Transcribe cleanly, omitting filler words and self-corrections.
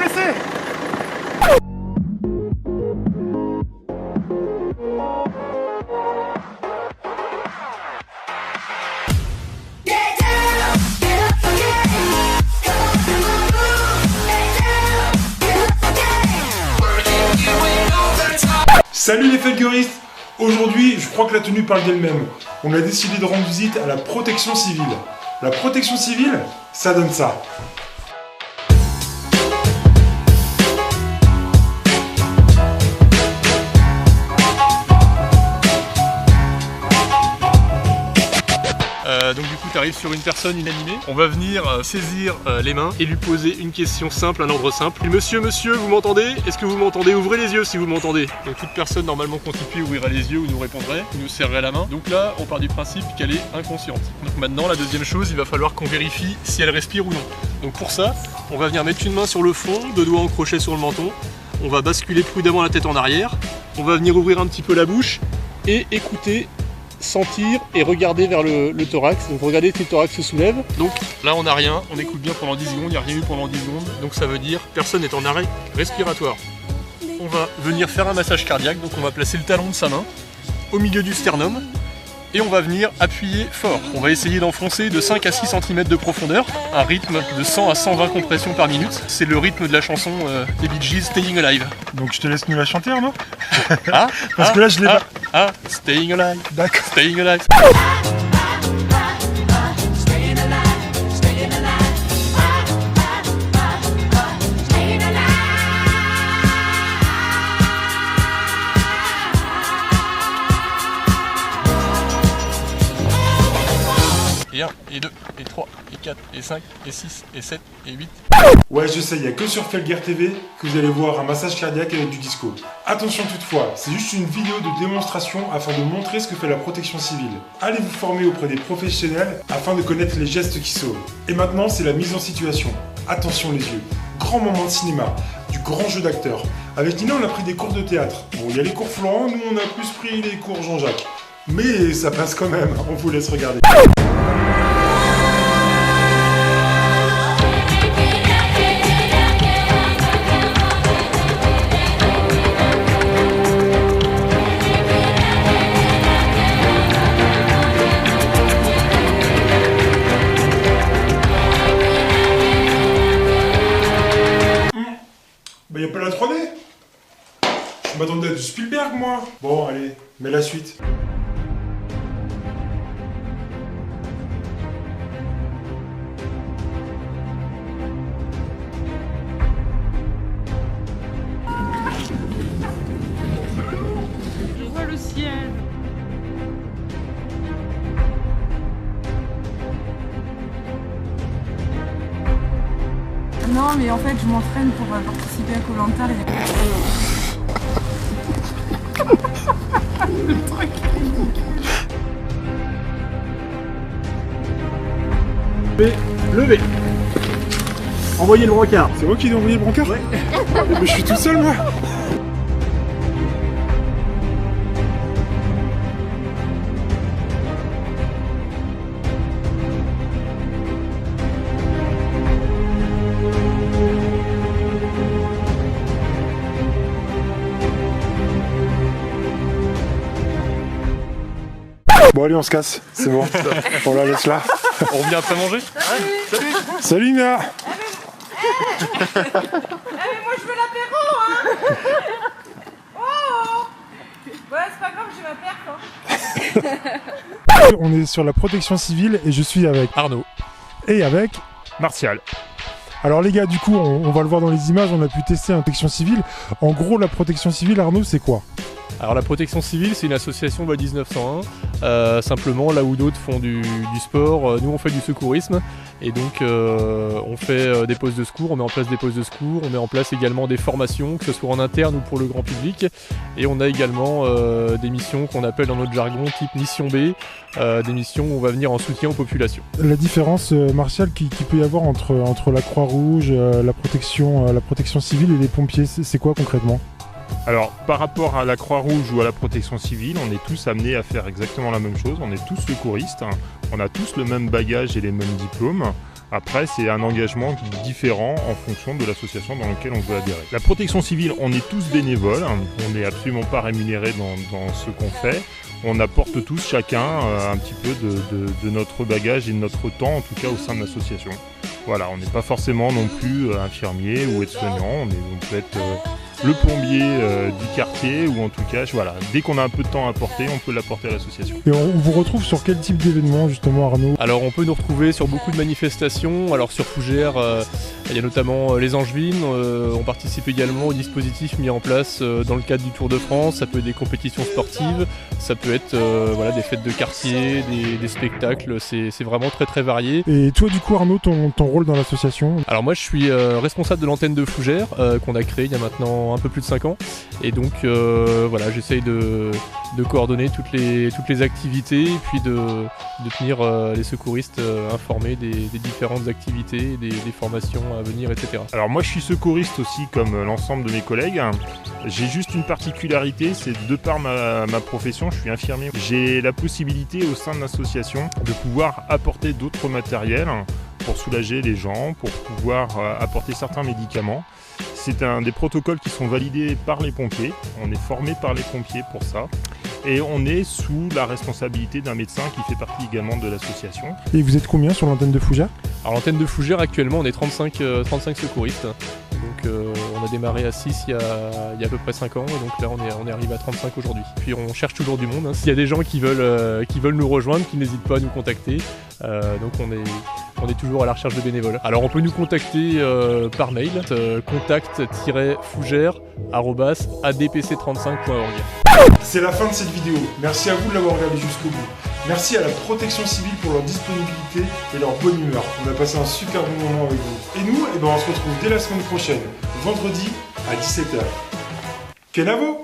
laissez. Salut les felgueristes. Aujourd'hui, je crois que la tenue parle d'elle-même. On a décidé de rendre visite à la protection civile. La protection civile, ça donne ça. Donc du coup tu arrives sur une personne inanimée, on va venir saisir les mains et lui poser une question simple, un ordre simple. Monsieur, vous m'entendez? Est-ce que vous m'entendez? Ouvrez les yeux si vous m'entendez. Donc toute personne normalement constituée ouvrirait les yeux ou nous répondrait, ou nous serrerait la main. Donc là on part du principe qu'elle est inconsciente. Donc maintenant la deuxième chose, il va falloir qu'on vérifie si elle respire ou non. Donc pour ça, on va venir mettre une main sur le front, deux doigts en crochet sur le menton, on va basculer prudemment la tête en arrière, on va venir ouvrir un petit peu la bouche et écouter, sentir et regarder vers le thorax. Donc regardez si le thorax se soulève. Donc là on n'a rien, on écoute bien pendant 10 secondes, il n'y a rien eu pendant 10 secondes. Donc ça veut dire personne n'est en arrêt respiratoire. On va venir faire un massage cardiaque, donc on va placer le talon de sa main au milieu du sternum et on va venir appuyer fort. On va essayer d'enfoncer de 5 à 6 cm de profondeur, un rythme de 100 à 120 compressions par minute. C'est le rythme de la chanson des Bee Gees, Staying Alive. Donc je te laisse nous la chanter, Arnaud. Parce que là je l'ai pas. Staying Alive. D'accord. Staying Alive. Et 1, et 2, et 3, et 4, et 5, et 6, et 7, et 8. Ouais, je sais, il n'y a que sur Felguer TV que vous allez voir un massage cardiaque avec du disco. Attention toutefois, c'est juste une vidéo de démonstration afin de montrer ce que fait la protection civile. Allez vous former auprès des professionnels afin de connaître les gestes qui sauvent. Et maintenant, c'est la mise en situation. Attention les yeux. Grand moment de cinéma, du grand jeu d'acteur. Avec Nina, on a pris des cours de théâtre. Bon, il y a les cours Florent, nous on a plus pris les cours Jean-Jacques. Mais ça passe quand même, on vous laisse regarder. Bah y'a pas la 3D. Je m'attendais à du Spielberg moi. Bon allez, mets la suite. Je vois le ciel. Non, mais en fait, je m'entraîne pour participer à Koh-Lanta. Le truc. Levez. Envoyez le brancard. C'est moi qui ai envoyé le brancard? Ouais. Mais je suis tout seul moi. Bon allez on se casse, c'est bon, on la laisse là. On revient après manger. Salut Mia. Mais moi je veux l'apéro, hein. Oh. Ouais, c'est pas grave, j'ai ma perte. On est sur la protection civile et je suis avec Arnaud. Et avec Martial. Alors les gars, du coup, on va le voir dans les images, on a pu tester la protection civile. En gros, la protection civile, Arnaud, c'est quoi? Alors la protection civile, c'est une association loi 1901. Simplement, là où d'autres font du sport, nous on fait du secourisme. Et donc on fait des postes de secours, on met en place des postes de secours, on met en place également des formations, que ce soit en interne ou pour le grand public. Et on a également des missions qu'on appelle dans notre jargon type mission B, des missions où on va venir en soutien aux populations. La différence, Martial, qu'il peut y avoir entre la Croix-Rouge, la protection civile et les pompiers, c'est quoi concrètement? Alors, par rapport à la Croix-Rouge ou à la protection civile, on est tous amenés à faire exactement la même chose. On est tous secouristes, on a tous le même bagage et les mêmes diplômes. Après, c'est un engagement différent en fonction de l'association dans laquelle on veut adhérer. La protection civile, on est tous bénévoles, on n'est absolument pas rémunérés dans ce qu'on fait. On apporte tous chacun un petit peu de notre bagage et de notre temps, en tout cas au sein de l'association. Voilà, on n'est pas forcément non plus infirmier ou aide-soignant, on peut être le plombier du quartier ou en tout cas, voilà, dès qu'on a un peu de temps à apporter, on peut l'apporter à l'association. Et on vous retrouve sur quel type d'événement justement, Arnaud? Alors on peut nous retrouver sur beaucoup de manifestations. Alors sur Fougères, il y a notamment les Angevines. On participe également au dispositif mis en place dans le cadre du Tour de France. Ça peut être des compétitions sportives, ça peut être voilà, des fêtes de quartier, des spectacles. C'est vraiment très très varié. Et toi du coup Arnaud, ton rôle dans l'association? Alors moi je suis responsable de l'antenne de Fougères qu'on a créée il y a maintenant un peu plus de 5 ans. Et donc voilà, j'essaye de coordonner toutes les activités et puis de tenir les secouristes informés des différentes activités, des formations à venir, etc. Alors moi je suis secouriste aussi comme l'ensemble de mes collègues. J'ai juste une particularité, c'est de par ma profession, je suis infirmier. J'ai la possibilité au sein de l'association de pouvoir apporter d'autres matériels pour soulager les gens, pour pouvoir apporter certains médicaments. C'est un des protocoles qui sont validés par les pompiers. On est formé par les pompiers pour ça. Et on est sous la responsabilité d'un médecin qui fait partie également de l'association. Et vous êtes combien sur l'antenne de Fougères? Alors l'antenne de Fougères actuellement on est 35 secouristes. Donc on a démarré à 6 il y a à peu près 5 ans et donc là on est arrivé à 35 aujourd'hui. Puis on cherche toujours du monde. S'il y a des gens qui veulent nous rejoindre, qui n'hésitent pas à nous contacter. Donc on est toujours à la recherche de bénévoles. Alors on peut nous contacter par mail, contact-fougères@adpc35.org. C'est la fin de cette vidéo. Merci à vous de l'avoir regardé jusqu'au bout. Merci à la protection civile pour leur disponibilité et leur bonne humeur. On a passé un super bon moment avec vous. Et nous, on se retrouve dès la semaine prochaine, vendredi à 17h. Kenavo!